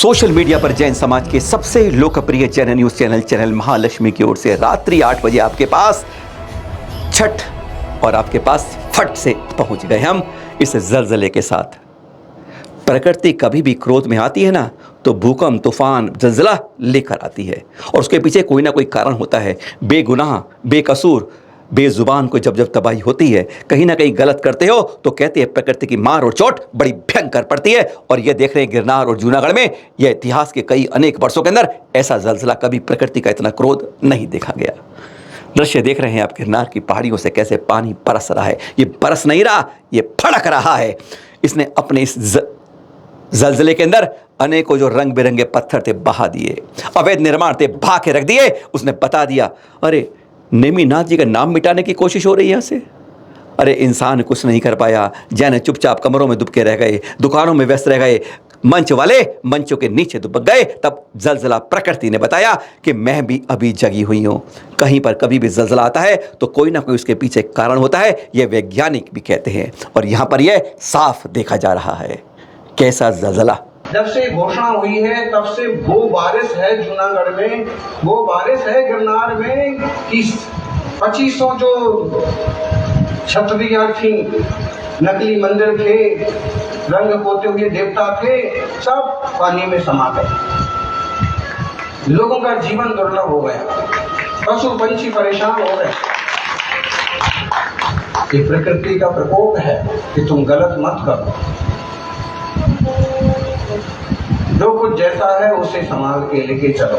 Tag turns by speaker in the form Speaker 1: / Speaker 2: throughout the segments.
Speaker 1: Social media पर जैन समाज के सबसे लोकप्रिय जैन न्यूज चैनल महालक्ष्मी की ओर से रात्रि 8 बजे आपके पास छठ और आपके पास फट से पहुंच गए हम इस जलजले के साथ। प्रकृति कभी भी क्रोध में आती है ना तो भूकंप, तूफान, जलजला लेकर आती है और उसके पीछे कोई ना कोई कारण होता है। बेगुनाह, बेकसूर, बेजुबान को जब जब तबाही होती है, कहीं ना कहीं गलत करते हो तो कहते हैं प्रकृति की मार और चोट बड़ी भयंकर पड़ती है। और ये देख रहे हैं गिरनार और जूनागढ़ में, यह इतिहास के कई अनेक वर्षों के अंदर ऐसा जलजला कभी प्रकृति का इतना क्रोध नहीं देखा गया। दृश्य देख रहे हैं आप गिरनार की पहाड़ियों से कैसे पानी बरस रहा है। ये बरस नहीं रहा, ये फड़क रहा है। इसने अपने इस जलजले के अंदर अनेकों जो रंग बिरंगे पत्थर थे बहा दिए, अवैध निर्माण थे बहा के रख दिए। उसने बता दिया अरे नेमिनाथ जी का नाम मिटाने की कोशिश हो रही है यहाँ से। अरे इंसान कुछ नहीं कर पाया, जैन चुपचाप कमरों में दुबके रह गए, दुकानों में व्यस्त रह गए, मंच वाले मंचों के नीचे दुबक गए। तब जलजला प्रकृति ने बताया कि मैं भी अभी जगी हुई हूँ। कहीं पर कभी भी जलजला आता है तो कोई ना कोई उसके पीछे कारण होता है, यह वैज्ञानिक भी कहते हैं। और यहाँ पर यह साफ देखा जा रहा है। कैसा जलजला।
Speaker 2: जब से घोषणा हुई है तब से वो बारिश है जूनागढ़ में, वो बारिश है गिरनार में कि 2500 जो क्षत्रिया थी, नकली मंदिर थे, रंग पोते हुए देवता थे, सब पानी में समा गए। लोगों का जीवन दुर्लभ हो गया, पशु पंछी परेशान हो गए। ये प्रकृति का प्रकोप है कि तुम गलत मत करो। जो कुछ जैसा है उसे संभाल के लेके चलो।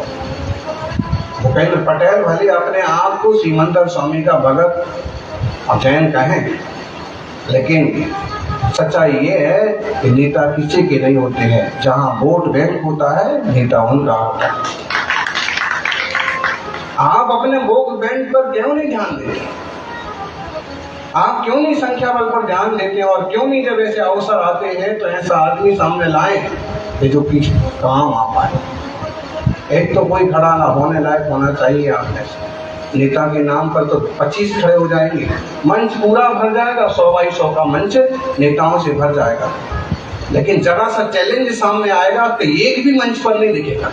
Speaker 2: भूपेंद्र पटेल भले अपने आप को सीमंतर स्वामी का भगत और जैन कहें, लेकिन सच्चाई ये है कि नेता किसी के नहीं होते हैं। जहां वोट बैंक होता है, नेता उनका होता है। आप अपने वोट बैंक पर क्यों नहीं ध्यान देते? आप क्यों नहीं संख्या बल पर ध्यान देते? और क्यों नहीं जब ऐसे अवसर आते हैं तो ऐसा आदमी सामने लाए जो कि काम आ पाए? एक तो कोई खड़ा ना होने लायक होना चाहिए। आपने नेता के नाम पर तो 25 खड़े हो जाएंगे, मंच पूरा भर जाएगा, 100x100 का मंच नेताओं से भर जाएगा। लेकिन जरा सा चैलेंज सामने आएगा तो एक भी मंच पर नहीं दिखेगा।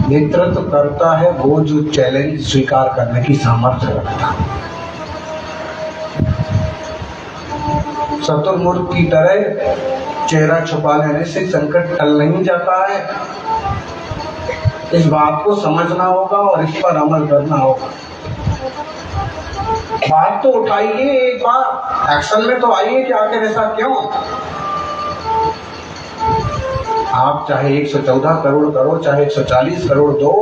Speaker 2: नेतृत्व करता है वो जो चैलेंज स्वीकार करने की सामर्थ्य रखता है। शत्रुमुर्ख की तरह चेहरा छुपा लेने से संकट टल नहीं जाता है। इस बात को समझना होगा और इस पर अमल करना होगा। बात तो उठाइए, एक बार एक्शन में तो आइए कि आखिर ऐसा क्यों। आप चाहे 114 करोड़ करो, चाहे 140 करोड़ दो,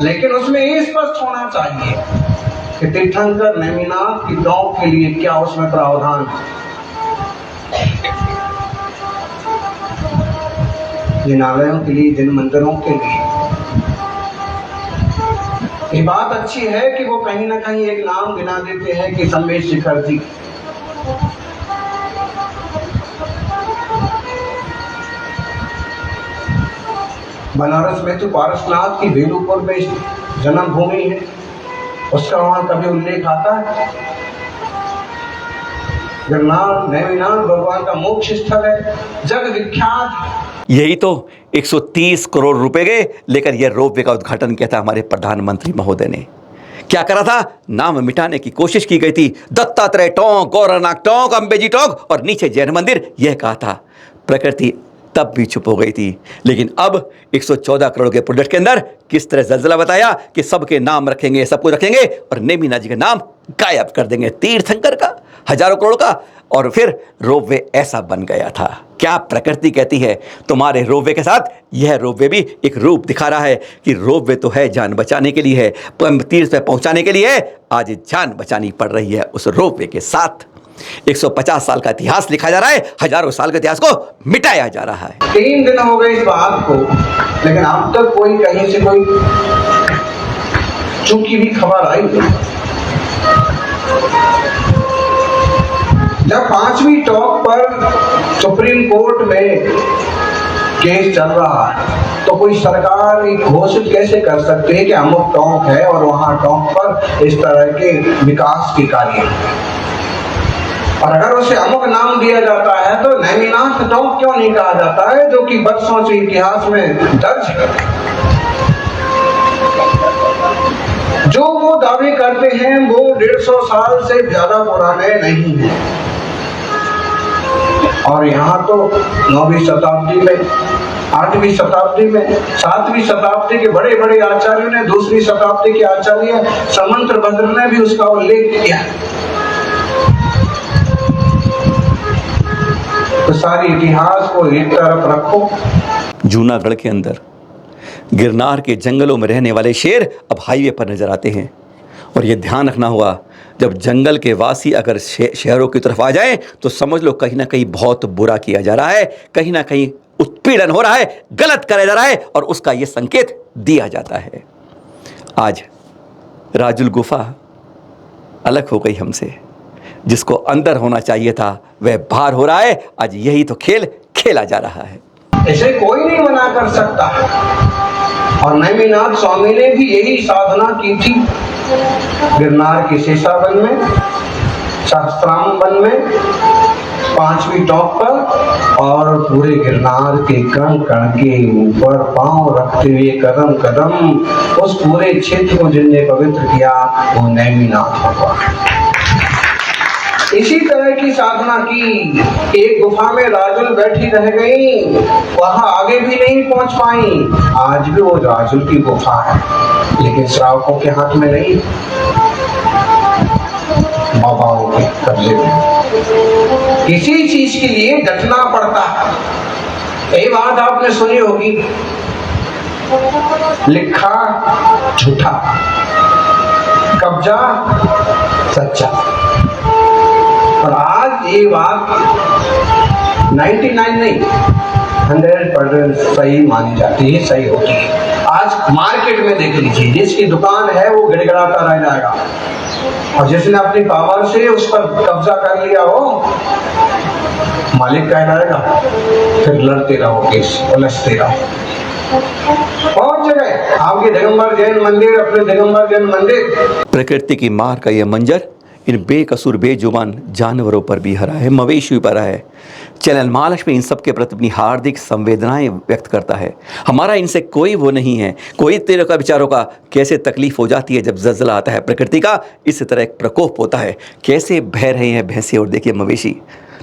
Speaker 2: लेकिन उसमें ये स्पष्ट होना चाहिए कि तीर्थंकर नेमिनाथ की गांव के लिए क्या उसमें प्रावधान है। जिनालयों के लिए, जिन मंदिरों के लिए। ये बात अच्छी है कि वो कहीं ना कहीं एक नाम गिना देते हैं कि संमेश शिखर जी। बनारस में तो पारसनाथ की बेलूपुर में जन्मभूमि है, उसका वहां कभी उल्लेख आता है? गिरनार नेमिनाथ भगवान का मोक्ष स्थल है, जग विख्यात।
Speaker 1: यही तो 130 करोड़ रुपए गए लेकर यह रोपवे का उद्घाटन किया था हमारे प्रधानमंत्री महोदय ने। क्या करा था? नाम मिटाने की कोशिश की गई थी। दत्तात्रेय टोंक, गौरनाथ टोंक, अंबेजी टोंक और नीचे जैन मंदिर, यह कहा था। प्रकृति तब भी चुप हो गई थी, लेकिन अब 114 करोड़ के प्रोजेक्ट के अंदर किस तरह जलजला बताया कि सबके नाम रखेंगे, सब कुछ रखेंगे और नेमिनाथ जी का नाम गायब कर देंगे। तीर्थंकर का, हजारों करोड़ का, और फिर रोपवे ऐसा बन गया था। क्या प्रकृति कहती है तुम्हारे रोपवे के साथ? यह रोपवे भी एक रूप दिखा रहा है कि रोपवे तो है जान बचाने के लिए है, तीर्थ पे पहुंचाने के लिए है। आज जान बचानी पड़ रही है उस रोपवे के साथ। 150 साल का इतिहास लिखा जा रहा है, हजारों साल के इतिहास को मिटाया जा रहा है।
Speaker 2: 3 दिन हो गए इस बात को, लेकिन अब तक कोई कहीं से कोई चूकी भी खबर आई नहीं। जब 5वीं टॉक पर सुप्रीम कोर्ट में केस चल रहा है तो कोई सरकार घोषित कैसे कर सकते हैं कि अमुक टॉक है और वहां टॉक पर इस तरह के विकास के कार्य। और अगर उसे अमुक नाम दिया जाता है तो नैमिनाथ टोंक क्यों नहीं कहा जाता है, जो कि बरसों से इतिहास में दर्ज है। जो वो दावे करते हैं वो 150 साल से ज्यादा पुराने नहीं हैं। और यहाँ तो 9वीं शताब्दी में, 8वीं शताब्दी में, 7वीं शताब्दी के बड़े बड़े आचार्यों ने, 2री शताब्दी के आचार्य समंत्र भद्र ने भी उसका उल्लेख किया। तो सारी इतिहास को एक तरफ रखो।
Speaker 1: जूनागढ़ के अंदर गिरनार के जंगलों में रहने वाले शेर अब हाईवे पर नजर आते हैं। और ये ध्यान रखना होगा, जब जंगल के वासी अगर शहरों की तरफ आ जाएं तो समझ लो कहीं ना कहीं बहुत बुरा किया जा रहा है, कहीं ना कहीं उत्पीड़न हो रहा है, गलत करा जा रहा है, और उसका ये संकेत दिया जाता है। आज राजुल गुफा अलग हो गई हमसे, जिसको अंदर होना चाहिए था वह बाहर हो रहा है। आज यही तो खेल खेला जा रहा है।
Speaker 2: इसे कोई नहीं मना कर सकता। और नैमिनाथ स्वामी ने भी यही साधना की थी। गिरनार के शेषावन में, सहस्त्राम वन में, 5वीं टॉप पर, और पूरे गिरनार के कण कण के ऊपर पांव रखते हुए कदम कदम उस पूरे क्षेत्र को जिनने पवित्र किया वो नैमिनाथ भगवान। इसी तरह की साधना की। एक गुफा में राजुल बैठी रह गई, वहां आगे भी नहीं पहुंच पाई। आज भी वो राजुल की गुफा है, लेकिन श्रावकों के हाथ में नहीं, बाबाओं के कब्जे में। किसी चीज के लिए डटना पड़ता है। ये बात आपने सुनी होगी, लिखा झूठा, कब्जा सच्चा। और आज ये बात 99 नहीं, 100% सही मानी जाती है, सही होती है। आज मार्केट में देख लीजिए, जिसकी दुकान है वो गिड़गिड़ाता रह जाएगा, और जिसने अपनी पावर से उस पर कब्जा कर लिया हो, मालिक कह जाएगा, फिर लड़ते रहो, केस उलझते रहो। बहुत जगह आपके दिगंबर जैन मंदिर, अपने दिगंबर जैन मंदिर,
Speaker 1: प्रकृति की मार का यह मंजर इन बेकसूर बेजुबान जानवरों पर भी हरा है, मवेशियों पर है। चैनल महालक्ष्मी इन सब के प्रति अपनी हार्दिक संवेदनाएं व्यक्त करता है। हमारा इनसे कोई वो नहीं है, कोई तेरे का विचारों का कैसे तकलीफ हो जाती है जब ज़लज़ला आता है प्रकृति का, इस तरह एक प्रकोप होता है। कैसे बह रहे हैं भैंसे और देखिए मवेशी,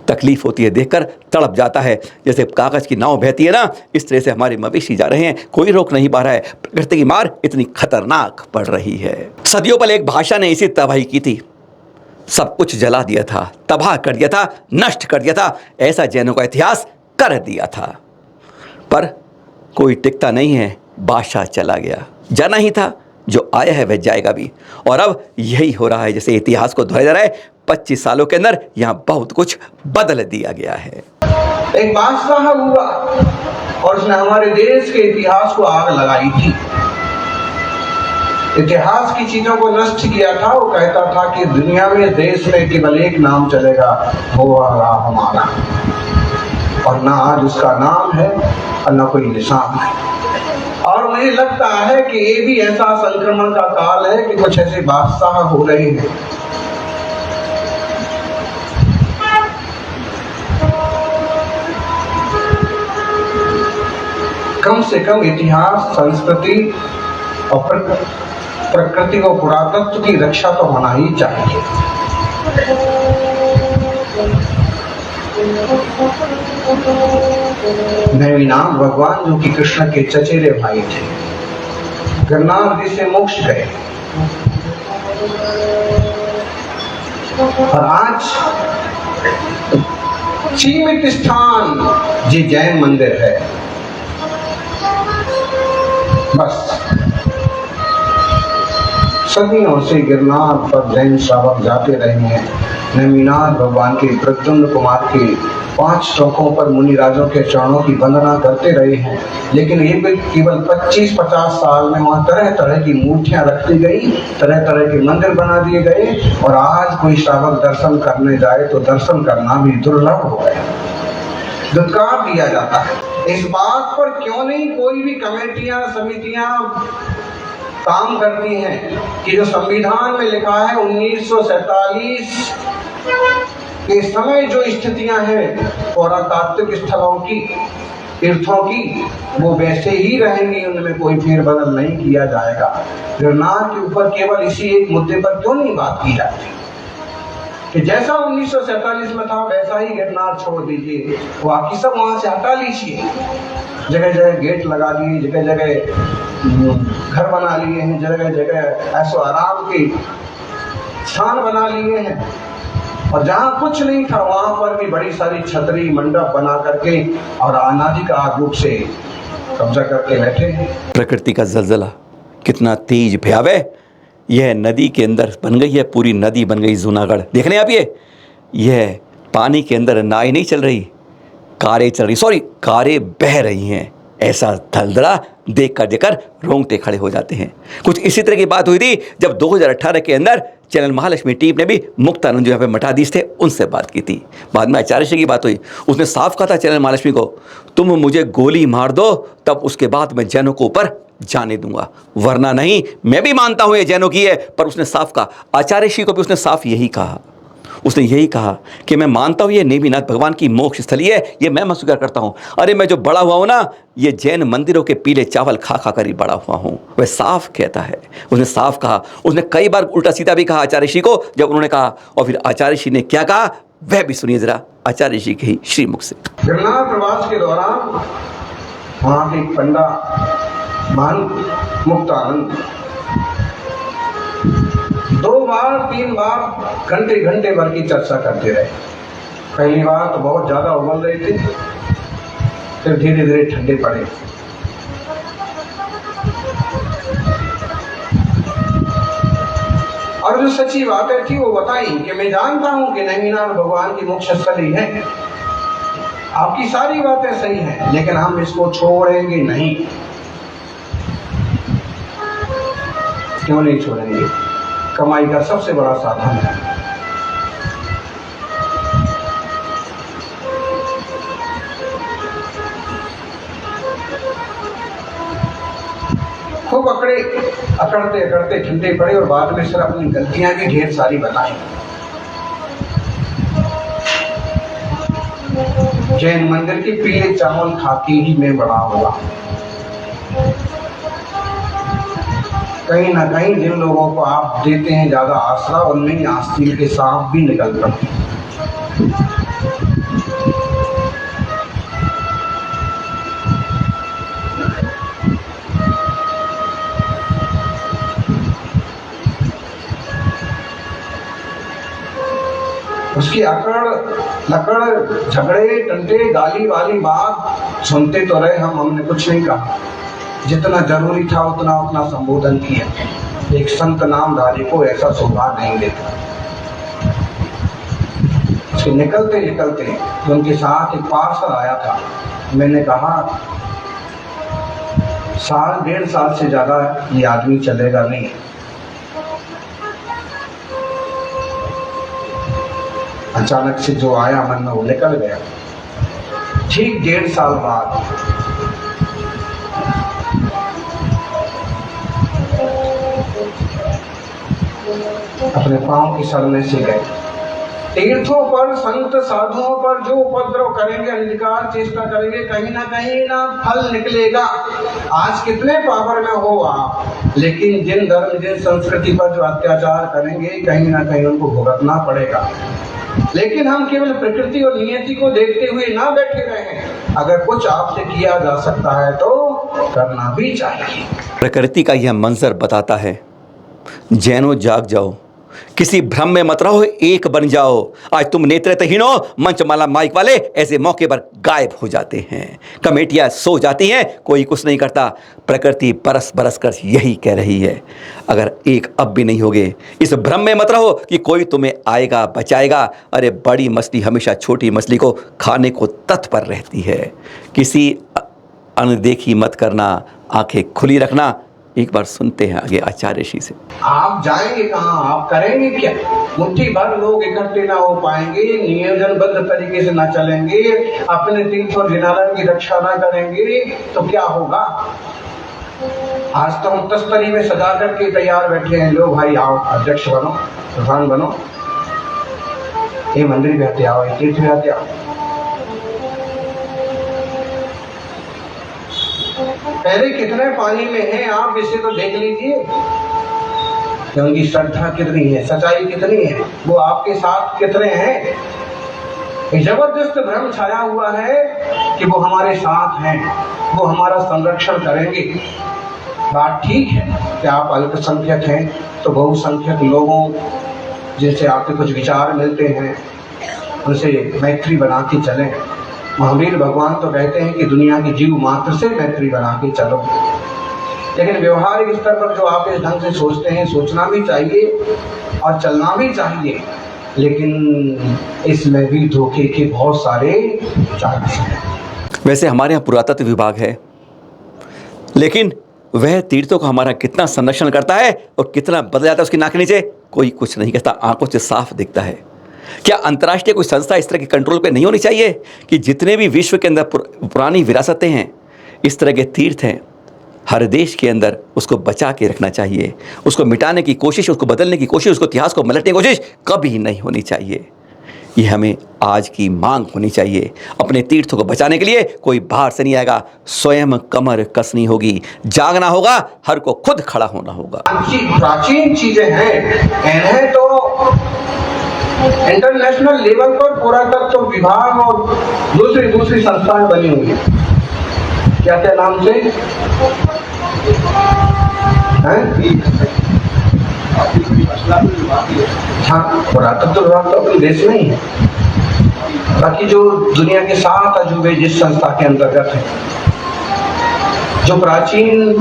Speaker 1: तकलीफ होती है देखकर, तड़प जाता है। जैसे कागज़ की नाव बहती है ना, इस तरह से हमारे मवेशी जा रहे हैं, कोई रोक नहीं पा रहा है। प्रकृति की मार इतनी खतरनाक पड़ रही है। सदियों पहले एक भाषा ने इसी तबाही की थी, सब कुछ जला दिया था, तबाह कर दिया था, नष्ट कर दिया था, ऐसा जैनों का इतिहास कर दिया था। पर कोई टिकता नहीं है, बादशाह चला गया, जाना ही था, जो आया है वह जाएगा भी। और अब यही हो रहा है, जैसे इतिहास को दोहराया जा रहा है। 25 सालों के अंदर यहाँ बहुत कुछ बदल दिया गया है।
Speaker 2: एक बादशाह हुआ और उसने हमारे देश के इतिहास को आग लगाई थी, इतिहास की चीजों को नष्ट किया था। वो कहता था कि दुनिया में, देश में केवल एक नाम चलेगा, वो रहा हमारा, और ना आज उसका नाम है और ना कोई निशान है। और मुझे लगता है कि ये भी ऐसा संक्रमण का काल है कि कुछ ऐसे बादशाह हो रहे हैं। कम से कम इतिहास, संस्कृति और प्रकृति को, पुरातत्व की रक्षा तो होना ही चाहिए। नैमिनाथ भगवान जो कि कृष्ण के चचेरे भाई थे, गिरनार जी से मोक्ष गए, और आज सीमित स्थान जी जैन मंदिर है। बस सदियों से गिरनार पर जैन श्रावक जाते रहे हैं। नैमिनाथ भगवान के प्रद्युम्न कुमार के 5 चौकों पर मुनिराजों के चरणों की वंदना करते रहे हैं। लेकिन ये भी केवल 25-50 साल में वहाँ तरह तरह की मूर्तियां रखती गई, तरह तरह के मंदिर बना दिए गए, और आज कोई श्रावक दर्शन करने जाए तो दर्शन करना भी दुर्लभ हो गया, दुत्कार दिया जाता है। इस बात पर क्यों नहीं कोई भी कमेटियां, समितियां काम करती हैं कि जो संविधान में लिखा है 1947 कि इस समय जो स्थितियां हैं पुरातात्विक स्थलों की, तीर्थों की, वो वैसे ही रहेंगी, उनमें कोई फेरबदल नहीं किया जाएगा। गिरनार के ऊपर केवल इसी एक मुद्दे पर क्यों नहीं बात की जाती कि जैसा 1947 में था वैसा ही गिरनार छोड़ दीजिए, बाकी सब वहां से हटा लीजिए। जगह जगह गेट लगा दिए, जगह जगह घर बना लिए हैं, जगह जगह ऐसो आराम के स्थान बना लिए हैं, और जहाँ कुछ नहीं था वहां पर भी बड़ी सारी छतरी मंडप बना करके और अनाधिकार रूप से कब्जा करके बैठे हैं।
Speaker 1: प्रकृति का जलजला कितना तेज भयावह, यह नदी के अंदर बन गई है, पूरी नदी बन गई जूनागढ़। देख रहे हैं आप, यह पानी के अंदर नाव नहीं चल रही, कारें चल रही, सॉरी कारें बह रही हैं। ऐसा धलधला देखकर रोंगटे खड़े हो जाते हैं। कुछ इसी तरह की बात हुई थी जब 2018 के अंदर चैनल महालक्ष्मी टीम ने भी मुक्तानंद जो यहाँ पे मठाधीश थे उनसे बात की थी। बाद में आचार्य श्री की बात हुई, उसने साफ कहा था चैनल महालक्ष्मी को, तुम मुझे गोली मार दो तब उसके बाद मैं जैनों को ऊपर जाने दूंगा, वरना नहीं। मैं भी मानता हूं ये जैनों की है, पर उसने साफ कहा, आचार्य श्री को भी उसने साफ यही कहा, उसने यही कहा कि मैं मानता हूं ये नेमिनाथ भगवान की मोक्ष स्थली है, ये मैं स्वीकार करता हूं। अरे मैं जो बड़ा हुआ हूं ना, ये जैन मंदिरों के पीले चावल खा खा कर ही बड़ा हुआ हूं, वह साफ कहता है। उसने साफ कहा, उसने कई बार उल्टा सीधा भी कहा आचार्य श्री को जब उन्होंने कहा, और फिर आचार्य श्री ने क्या कहा वह भी सुनिए जरा आचार्य श्री के ही श्रीमुख से।
Speaker 2: गिरनार प्रवास के दौरान वहां के पंडा महंत मुक्तानंद 2 बार 3 बार घंटे घंटे भर की चर्चा करते रहे। पहली बार तो बहुत ज्यादा उबल रहे थे, फिर धीरे धीरे ठंडे पड़े। और जो सच्ची बातें थी वो बताई कि मैं जानता हूं कि नेमिनाथ भगवान की मोक्ष स्थली है, आपकी सारी बातें सही हैं, लेकिन हम इसको छोड़ेंगे नहीं। क्यों नहीं छोड़ेंगे? कमाई का सबसे बड़ा साधन है। खूब अकड़ते अकड़ते ठंडे पड़े और बाद में सिर्फ अपनी गलतियां भी ढेर सारी बताई। जैन मंदिर के पीले चावल खाके ही मैं बड़ा हुआ। कहीं ना कहीं जिन लोगों को आप देते हैं ज्यादा आसरा, उनमें आस्तीन के सांप भी निकल पड़ते। उसकी अकड़ लकड़ झगड़े टंटे गाली वाली बात सुनते तो रहे हम, हमने कुछ नहीं कहा। जितना जरूरी था उतना संबोधन किया। एक संत नामधारी को ऐसा शोभा नहीं देता। उसके निकलते निकलते उनके साथ एक पार्सल आया था। मैंने कहा 1.5 साल से ज्यादा ये आदमी चलेगा नहीं। अचानक से जो आया मन में वो निकल गया। ठीक 1.5 साल बाद अपने पांव की सड़ने से गए। तीर्थों पर संत साधुओं पर जो उपद्रव करेंगे, अंधकार चेष्टा करेंगे, कहीं ना फल निकलेगा। आज कितने पावर में हो आप, लेकिन जिन धर्म जिन संस्कृति पर जो अत्याचार करेंगे कहीं ना कहीं उनको भुगतना पड़ेगा। लेकिन हम केवल प्रकृति और नियति को देखते हुए ना बैठे रहें। अगर कुछ आपसे किया जा सकता है तो करना भी चाहिए।
Speaker 1: प्रकृति का यह मंजर बताता है, जैनो जाग जाओ, किसी भ्रम में मत रहो, एक बन जाओ। आज तुम नेत्रहीन हो, मंचमाला माइक वाले ऐसे मौके पर गायब हो जाते हैं, कमेटियां सो जाती हैं, कोई कुछ नहीं करता। प्रकृति बरस बरस कर यही कह रही है, अगर एक अब भी नहीं होगे, इस भ्रम में मत रहो कि कोई तुम्हें आएगा बचाएगा। अरे बड़ी मछली हमेशा छोटी मछली को खाने को तत्पर रहती है। किसी अनदेखी मत करना, आंखें खुली रखना। एक बार सुनते हैं आगे आचार्य श्री से।
Speaker 2: आप जाएंगे कहाँ, आप करेंगे क्या? मुट्ठी भर लोग इकट्ठे ना हो पाएंगे, नियोजनबद्ध तरीके से ना चलेंगे, अपने तीर्थ और जिनालय की रक्षा ना करेंगे तो क्या होगा? आज तो हम तस्तरी में सजा करके तैयार बैठे हैं, लो भाई आओ, अध्यक्ष बनो, प्रधान बनो। ये मंदिर भी हत्या हो, ये तीर्थ भी हत्या हो। पहले कितने पानी में हैं आप इसे तो देख लीजिए कि उनकी श्रद्धा कितनी है, सच्चाई कितनी है, वो आपके साथ कितने हैं। एक जबरदस्त भ्रम छाया हुआ है कि वो हमारे साथ हैं, वो हमारा संरक्षण करेंगे। बात ठीक है कि आप अल्पसंख्यक हैं तो बहुसंख्यक लोगों जिनसे आपके कुछ विचार मिलते हैं उनसे मैत्री बना के चलें। महावीर भगवान तो कहते हैं कि दुनिया की जीव मात्र से मैत्री बना के चलो। लेकिन व्यवहारिक स्तर पर जो आप इस ढंग से सोचते हैं, सोचना भी चाहिए और चलना भी चाहिए, लेकिन इसमें भी धोखे के बहुत सारे चांस हैं।
Speaker 1: वैसे हमारे यहाँ पुरातत्व विभाग है, लेकिन वह तीर्थों का हमारा कितना संरक्षण करता है और कितना बदल जाता है उसकी नाक नीचे, कोई कुछ नहीं कहता, आंखों से साफ दिखता है। क्या अंतर्राष्ट्रीय कोई संस्था इस तरह के कंट्रोल पे नहीं होनी चाहिए कि जितने भी विश्व के अंदर पुरानी विरासतें हैं, इस तरह के तीर्थ हैं, हर देश के अंदर उसको बचा के रखना चाहिए। उसको मिटाने की कोशिश, उसको बदलने की कोशिश, उसको इतिहास को मलटने की कोशिश कभी नहीं होनी चाहिए। ये हमें आज की मांग होनी चाहिए। अपने तीर्थों को बचाने के लिए कोई बाहर से नहीं आएगा, स्वयं कमर कसनी होगी, जागना होगा, हर को खुद खड़ा होना होगा।
Speaker 2: प्राचीन चीजें हैं, इन्हें तो इंटरनेशनल लेवल पर पुरातत्व विभाग और दूसरी संस्थाएं बनी हुई है। क्या क्या नाम से हैं? हाँ, पुरातत्व विभाग तो अपने देश में ही है। बाकी जो दुनिया के 7 अजूबे जिस संस्था के अंतर्गत है, जो प्राचीन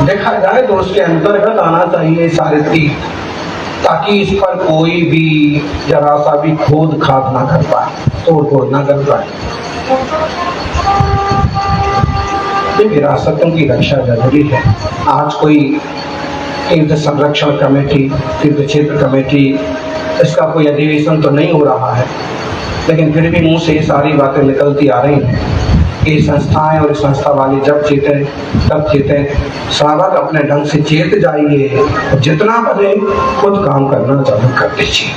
Speaker 2: देखा जाए तो उसके अंतर्गत आना चाहिए सारे तीर्थ, ताकि इस पर कोई भी जरा सा भी खोद खाद ना कर पाए, तोड़ फोड़ ना कर पाए। विरासतों की रक्षा जरूरी है। आज कोई तीर्थ संरक्षण कमेटी, तीर्थ क्षेत्र कमेटी, इसका कोई अधिवेशन तो नहीं हो रहा है, लेकिन फिर भी मुंह से ये सारी बातें निकलती आ रही हैं। ये संस्थाएं और संस्था वाले जब चेतें तब चेतें, सावक अपने ढंग से चेत जाइए और जितना बने खुद काम करना चालू कर दीजिए।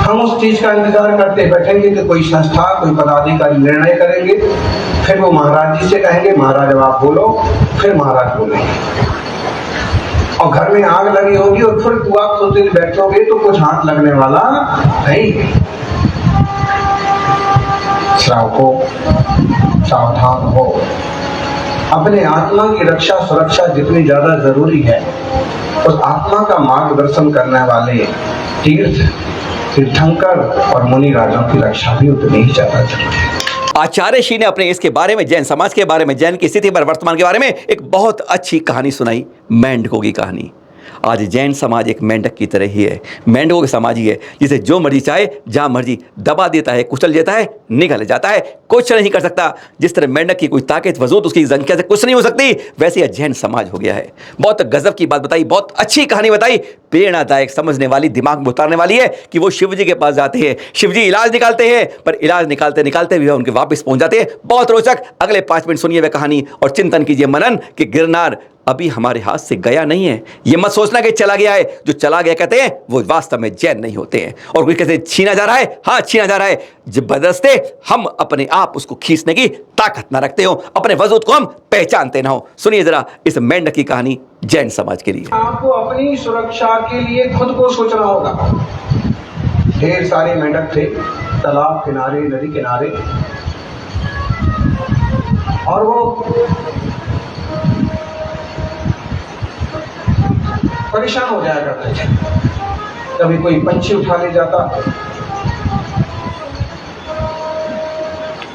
Speaker 2: हम उस चीज का इंतजार करते बैठेंगे कि कोई संस्था, कोई पदाधिकारी निर्णय करेंगे, फिर वो महाराज जी से कहेंगे महाराज अब आप बोलो, फिर महाराज बोलेंगे, और घर में आग लगी होगी और फिर दुआ खोलते बैठोगे तो कुछ हाथ लगने वाला नहीं। श्रावकों, सावधान हो। अपने आत्मा की रक्षा सुरक्षा जितनी ज्यादा जरूरी है, उस आत्मा का मार्गदर्शन करने वाले तीर्थंकर और मुनि राजों की रक्षा भी उतनी ही ज्यादा जरूरी है।
Speaker 1: आचार्य श्री ने अपने इसके बारे में, जैन समाज के बारे में, जैन की स्थिति पर वर्तमान के बारे में एक बहुत अच्छी कहानी सुनाई, मेंढकों की कहानी। आज जैन समाज एक मेंढक की तरह ही है, मेंढकों का समाज ही है, जिसे जो मर्जी चाहे जहां मर्जी दबा देता है, कुचल देता है, निगल जाता है, कुछ नहीं कर सकता। जिस तरह मेंढक की कोई ताकत वजूद उसकी संख्या से कुछ नहीं हो सकती, वैसे यह जैन समाज हो गया है। बहुत गजब की बात बताई, बहुत अच्छी कहानी बताई, प्रेरणादायक, समझने वाली, दिमाग में उतारने वाली है कि वो शिव जी के पास जाते हैं, शिव जी इलाज निकालते हैं, पर इलाज निकालते निकालते भी उनके वापस पहुंच जाते हैं। बहुत रोचक। अगले 5 मिनट सुनिए वह कहानी और चिंतन कीजिए, मनन कि गिरनार अभी हमारे हाथ से गया नहीं है। ये मत सोचना कि चला गया है। जो चला गया कहते हैं वो वास्तव में जैन नहीं होते हैं। और कोई कहते हैं छीना जा रहा है, हाँ छीना जा रहा है, जबरदस्ती हम अपने आप उसको खींचने की ताकत ना रखते हो, अपने वजूद को हम पहचानते ना हो। सुनिए जरा इस मेंढक की कहानी जैन समाज के लिए।
Speaker 2: आपको अपनी सुरक्षा के लिए खुद को सोचना होगा। ढेर सारे मेंढक थे तालाब किनारे, नदी किनारे, और वो परेशान हो जाया करते थे। कभी कोई पंछी उठा ले जाता,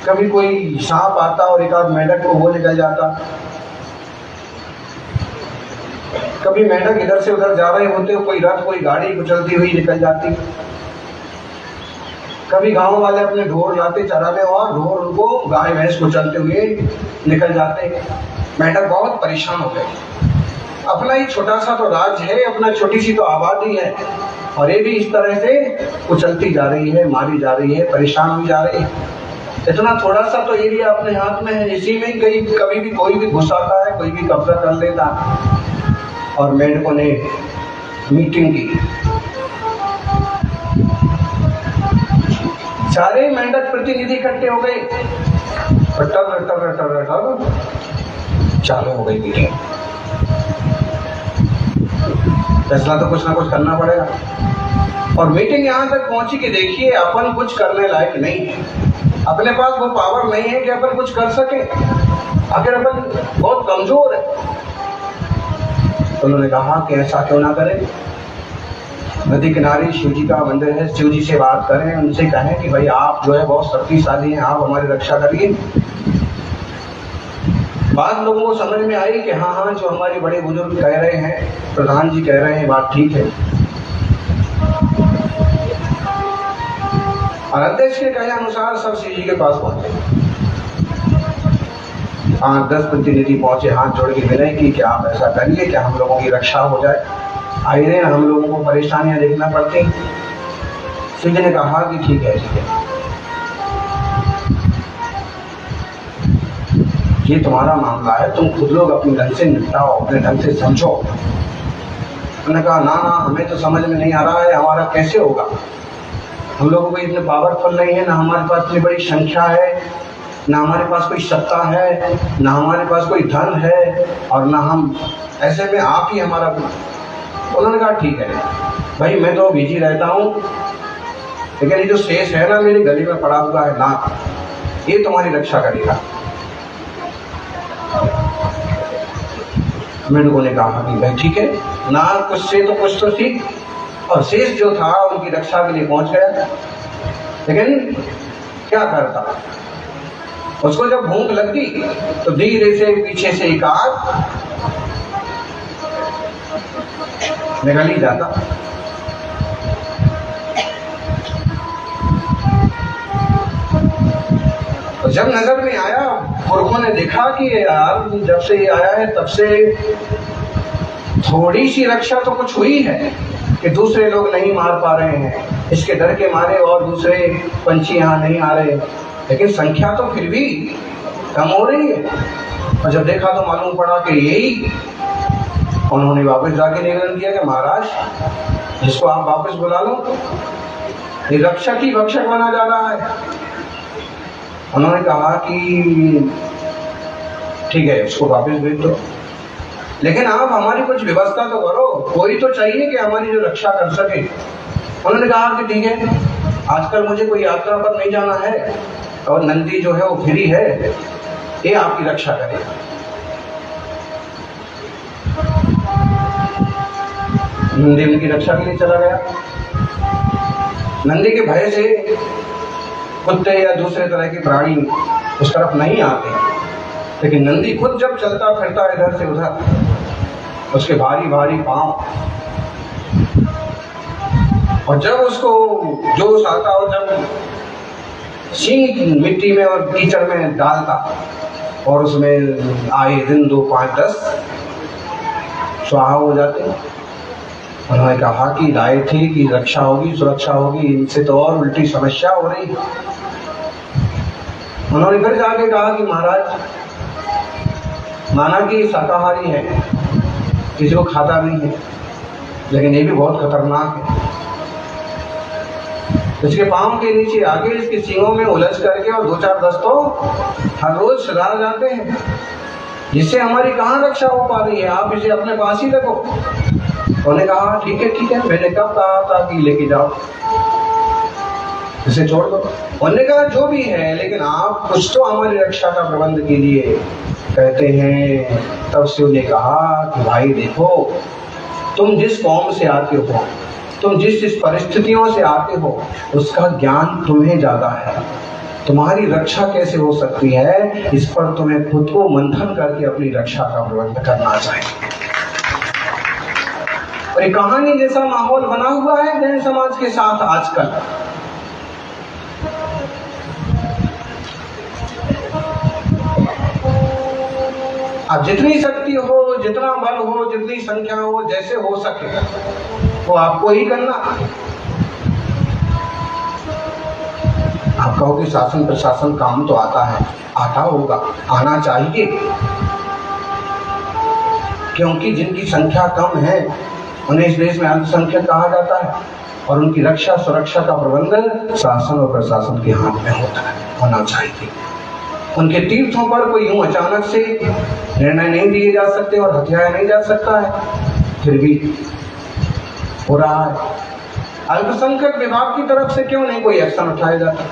Speaker 2: कभी कोई सांप आता और एक आध मेंढक को वो निकल जाता, कभी मेंढक इधर से उधर जा रहे होते, कोई रथ कोई गाड़ी कुचलती हुई निकल जाती, कभी गांव वाले अपने ढोर लाते चराने और ढोर उनको गाय भैंस कुचलते हुए निकल जाते। मेंढक बहुत परेशान हो गए। अपना ही छोटा सा तो राज्य है, अपना छोटी सी तो आबादी है, और ये भी इस तरह से कुचलती जा रही है, मारी जा रही है, परेशान हुई जा रही है। इतना थोड़ा सा तो एरिया अपने हाथ में है, इसी में कभी भी कोई भी घुस आता है, कोई भी कब्जा कर लेता है। और मेंढकों ने मीटिंग की। सारे मेंढक प्रतिनिधि इकट्ठे हो गए, रटर चालू हो गई मीटिंग। फैसला तो कुछ ना कुछ करना पड़ेगा। और मीटिंग यहां तक पहुंची कि देखिए अपन कुछ करने लायक नहीं है, अपने पास वो पावर नहीं है कि अपन कुछ कर सके, आखिर अपन बहुत कमजोर है। तो उन्होंने कहा कि ऐसा क्यों ना करें, नदी किनारे शिव जी का मंदिर है, शिव जी से बात करें, उनसे कहें कि भाई आप जो है बहुत शक्तिशाली हैं, आप हमारी रक्षा करिए। बाद लोगों को समझ में आई कि हाँ जो हमारे बड़े बुजुर्ग कह रहे हैं, प्रधान जी कह रहे हैं, बात ठीक है। और अध्यक्ष के कहे अनुसार सब शिव जी के पास पहुंचे। 8-10 प्रतिनिधि पहुंचे, हाथ जोड़ के विनय की कि आप ऐसा करिए कि हम लोगों की रक्षा हो जाए, आए दिन हम लोगों को परेशानियां देखना पड़ती। शिव जी ने कहा कि ठीक है, ये तुम्हारा मामला है, तुम खुद लोग अपने ढंग से निपटाओ, अपने ढंग से समझो। उन्होंने कहा ना हमें तो समझ में नहीं आ रहा है, हमारा कैसे होगा, हम लोगों को इतने पावरफुल नहीं है, ना हमारे पास इतनी बड़ी संख्या है, ना हमारे पास कोई सत्ता है, ना हमारे पास कोई धन है, और ना हम, ऐसे में आप ही हमारा। उन्होंने कहा ठीक है भाई, मैं तो बिजी रहता हूँ, लेकिन ये जो शेष है ना मेरे गले में पड़ा हुआ है ना, ये तुम्हारी रक्षा करेगा। मेंढकों ने कहा कि भाई ठीक है ना, कुछ से तो कुछ तो सीख। और शेष जो था उनकी रक्षा के लिए पहुंच गया, लेकिन क्या करता, उसको जब भूख लगी तो धीरे से पीछे से एक आग निकल ही जाता। तो जब नजर में आया, पुरखों ने देखा कि यार जब से ये आया है तब से थोड़ी सी रक्षा तो कुछ हुई है कि दूसरे लोग नहीं मार पा रहे हैं, इसके डर के मारे और दूसरे पंछी यहाँ नहीं आ रहे, लेकिन संख्या तो फिर भी कम हो रही है। और जब देखा तो मालूम पड़ा कि यही, उन्होंने वापस जाके निवेदन किया कि महाराज जिसको आप वापस बुला लो, ये रक्षक ही भक्षक बना जा रहा है। उन्होंने कहा कि ठीक है उसको वापस भेज दो, लेकिन आप हमारी कुछ व्यवस्था तो करो, कोई तो चाहिए कि हमारी जो रक्षा कर सके। उन्होंने कहा कि ठीक है, आजकल मुझे कोई यात्रा पर नहीं जाना है और नंदी जो है वो फ्री है, ये आपकी रक्षा करेगा। नंदी उनकी रक्षा के लिए चला गया। नंदी के भय से कुत्ते या दूसरे तरह के प्राणी उस तरफ नहीं आते, लेकिन नंदी खुद जब चलता फिरता इधर से उधर, उसके भारी भारी पांव, और जब उसको जोश आता और जब सींग मिट्टी में और कीचड़ में डालता और उसमें आए दिन 2, 5, 10 स्वाहा हो जाते। उन्होंने कहा कि राय थी कि रक्षा होगी, सुरक्षा होगी, इनसे तो और उल्टी समस्या हो रही। उन्होंने फिर जाके कहा कि महाराज, माना कि शाकाहारी है, किसी को खाता नहीं है, लेकिन ये भी बहुत खतरनाक है। इसके पांव के नीचे आगे इसके सींगों में उलझ करके और 2-4 10 तो हर रोज सदा जाते हैं, जिससे हमारी कहाँ रक्षा हो पा रही है, आप इसे अपने पास ही रखो। उन्होंने कहा ठीक है, मैंने कब कहा था कि लेके जाओ, इसे छोड़ दो। उन्होंने कहा जो भी है, लेकिन आप कुछ तो हमारी रक्षा का प्रबंध कीजिए। कहते हैं तब शिव ने कहा कि भाई देखो, तुम जिस कौम से आते हो, तुम जिस परिस्थितियों से आते हो, उसका ज्ञान तुम्हें ज्यादा है। तुम्हारी रक्षा कैसे हो सकती है, इस पर तुम्हें खुद को मंथन करके अपनी रक्षा का प्रबंध करना चाहिए। और एक कहानी जैसा माहौल बना हुआ है जैन समाज के साथ आजकल। अब जितनी शक्ति हो, जितना बल हो, जितनी संख्या हो, जैसे हो सके वो आपको ही करना। आप कहो कि शासन प्रशासन काम तो आता है, आता होगा, आना चाहिए, क्योंकि जिनकी संख्या कम है उन्हें इस देश में अल्पसंख्यक कहा जाता है और उनकी रक्षा सुरक्षा का प्रबंध शासन और प्रशासन के हाथ में होना चाहिए। उनके तीर्थों पर कोई यूं अचानक से निर्णय नहीं दिए जा सकते और हथियाया नहीं जा सकता है। फिर भी हो रहा है। अल्पसंख्यक विभाग की तरफ से क्यों नहीं कोई एक्शन उठाया जाता?